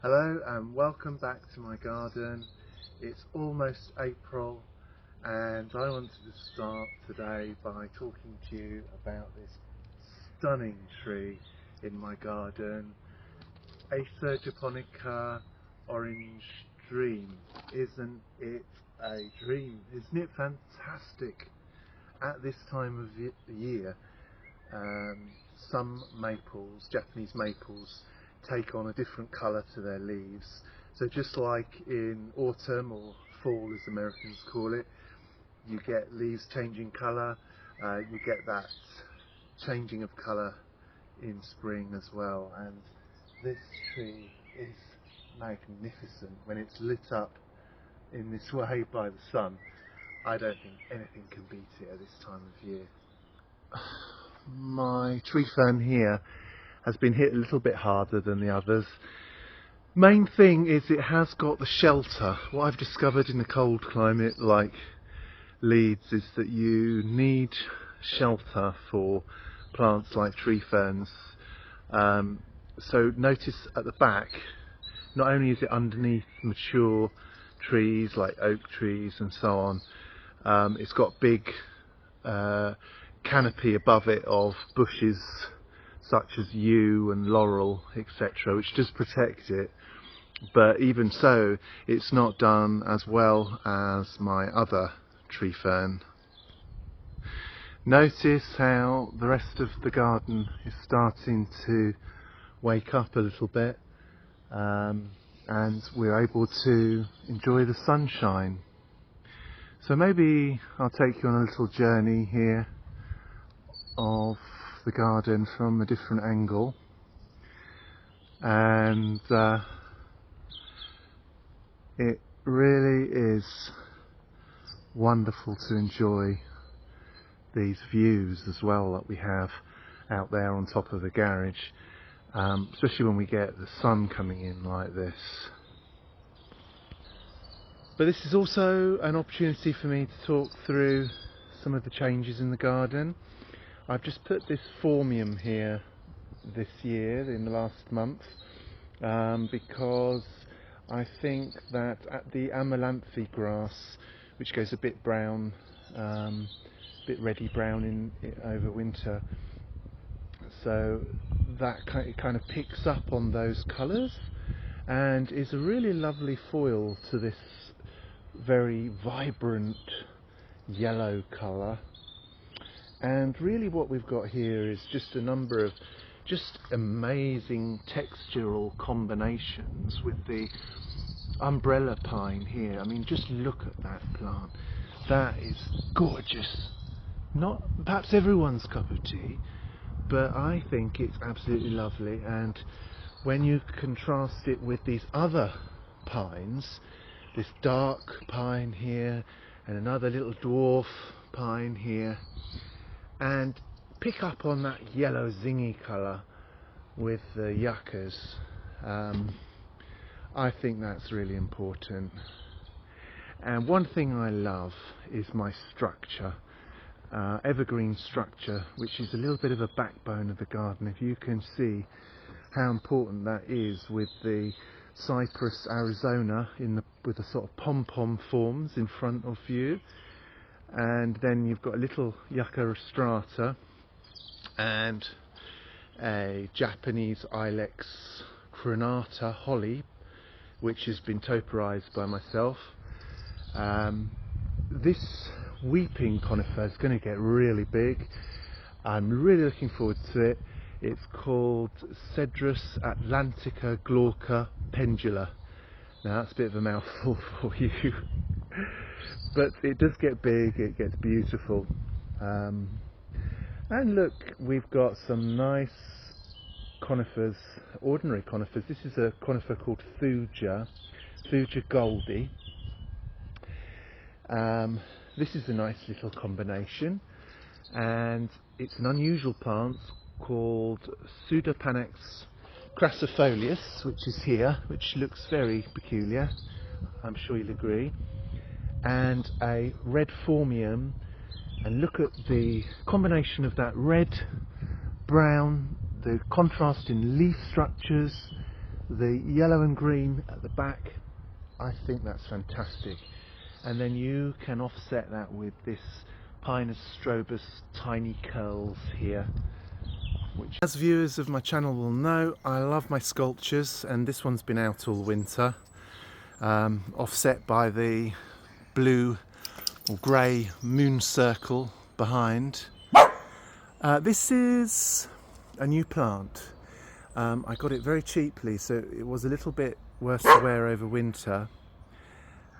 Hello and welcome back to my garden. It's almost April and I wanted to start today by talking to you about this stunning tree in my garden, Acer japonica orange dream. Isn't it a dream? Isn't it fantastic? At this time of year, some maples, Japanese maples, take on a different colour to their leaves. So just like in autumn, or fall as Americans call it, you get leaves changing colour, you get that changing of colour in spring as well. And this tree is magnificent when it's lit up in this way by the sun. I don't think anything can beat it at this time of year. My tree fern here has been hit a little bit harder than the others. Main thing is it has got the shelter. What I've discovered in a cold climate like Leeds is that you need shelter for plants like tree ferns. So notice at the back, not only is it underneath mature trees like oak trees and so on, it's got big canopy above it of bushes such as yew and laurel, etc., which does protect it, but even so it's not done as well as my other tree fern. Notice how the rest of the garden is starting to wake up a little bit, and we're able to enjoy the sunshine. So maybe I'll take you on a little journey here of the garden from a different angle, and it really is wonderful to enjoy these views as well that we have out there on top of the garage, especially when we get the sun coming in like this. But this is also an opportunity for me to talk through some of the changes in the garden. I've just put this phormium here this year, in the last month, because I think that at the amaranthi grass, which goes a bit brown, a bit reddy brown over winter, so that it kind of picks up on those colours and is a really lovely foil to this very vibrant yellow colour. And really what we've got here is just a number of just amazing textural combinations with the umbrella pine here. I mean, just look at that plant. That is gorgeous. Not perhaps everyone's cup of tea, but I think it's absolutely lovely. And when you contrast it with these other pines, this dark pine here and another little dwarf pine here, and pick up on that yellow zingy colour with the yuccas, I think that's really important. And one thing I love is my structure, evergreen structure, which is a little bit of a backbone of the garden. If you can see how important that is with the Cypress Arizona with the sort of pom-pom forms in front of you. And then you've got a little Yucca rostrata and a Japanese Ilex crenata holly, which has been topiarized by myself. This weeping conifer is going to get really big. I'm really looking forward to it. It's called Cedrus Atlantica glauca pendula. Now that's a bit of a mouthful for you. But it does get big, it gets beautiful. And look, we've got some nice conifers, ordinary conifers. This is a conifer called Thuja Goldie. This is a nice little combination, and it's an unusual plant called Pseudopanax crassifolius, which is here, which looks very peculiar, I'm sure you'll agree. And a red phormium, and look at the combination of that red, brown, the contrast in leaf structures, The yellow and green at the back, I think that's fantastic. And then you can offset that with this Pinus strobus tiny curls here. Which, as viewers of my channel will know, I love my sculptures, and this one's been out all winter, offset by the blue or grey moon circle behind. This is a new plant. I got it very cheaply, so it was a little bit worse to wear over winter.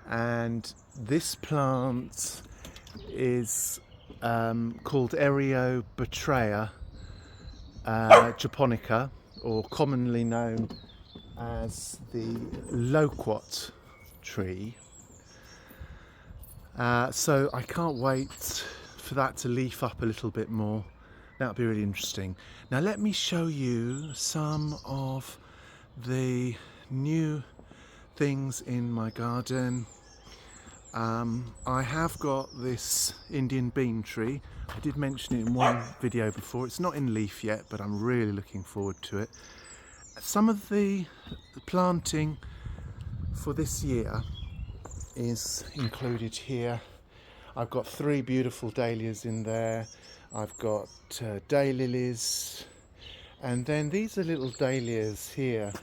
And this plant is called Ereobatrea japonica, or commonly known as the loquat tree. So I can't wait for that to leaf up a little bit more. That'll be really interesting. Now let me show you some of the new things in my garden. I have got this Indian bean tree. I did mention it in one video before. It's not in leaf yet, but I'm really looking forward to it. Some of the planting for this year is included here. I've got 3 beautiful dahlias in there. I've got daylilies, and then these are little dahlias here.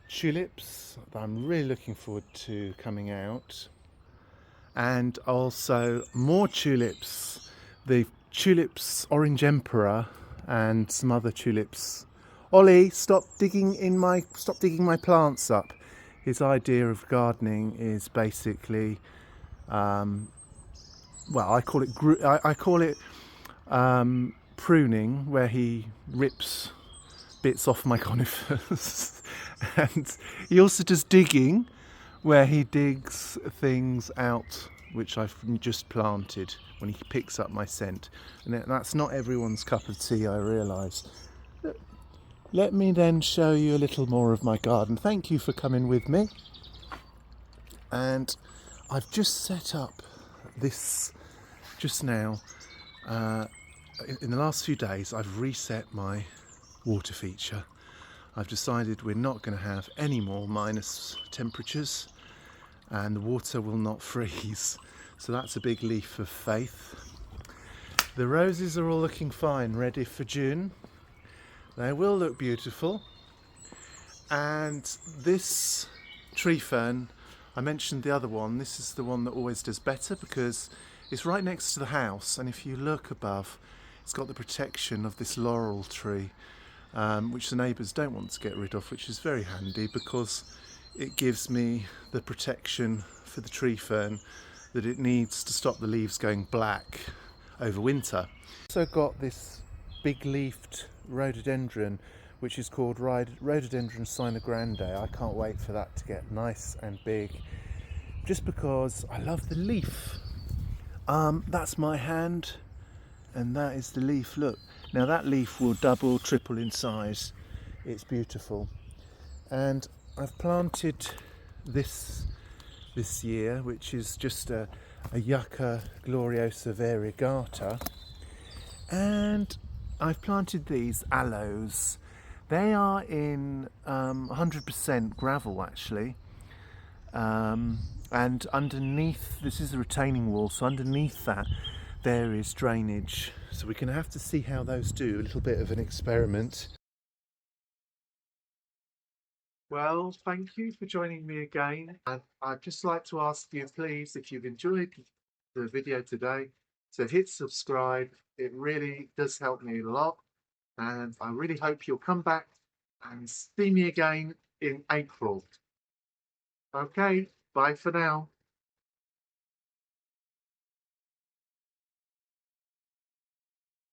Tulips that I'm really looking forward to coming out, and also more tulips, the tulips Orange Emperor, and some other tulips. Ollie, stop digging my plants up. His idea of gardening is basically well, I call it pruning, where he rips bits off my conifers. And he also does digging, where he digs things out which I've just planted when he picks up my scent. And that's not everyone's cup of tea, I realise. Let me then show you a little more of my garden. Thank you for coming with me. And I've just set up this just now. In the last few days I've reset my water feature. I've decided we're not going to have any more minus temperatures, and the water will not freeze. So that's a big leap of faith. The roses are all looking fine, ready for June. They will look beautiful. And this tree fern, I mentioned the other one, this is the one that always does better because it's right next to the house, and if you look above, it's got the protection of this laurel tree, which the neighbours don't want to get rid of, which is very handy because it gives me the protection for the tree fern that it needs to stop the leaves going black over winter. Also got this big leafed rhododendron, which is called Rhododendron Sinogrande. I can't wait for that to get nice and big, just because I love the leaf. That's my hand, and that is the leaf. Look, now that leaf will double, triple in size. It's beautiful. And I've planted this year, which is just a Yucca gloriosa variegata, and I've planted these aloes. They are in 100% gravel actually, and underneath, this is a retaining wall, so underneath that there is drainage, so we're going to have to see how those do. A little bit of an experiment. Well, thank you for joining me again, and I'd just like to ask you, please, if you've enjoyed the video today, to hit subscribe. It really does help me a lot, and I really hope you'll come back and see me again in April. Okay, bye for now.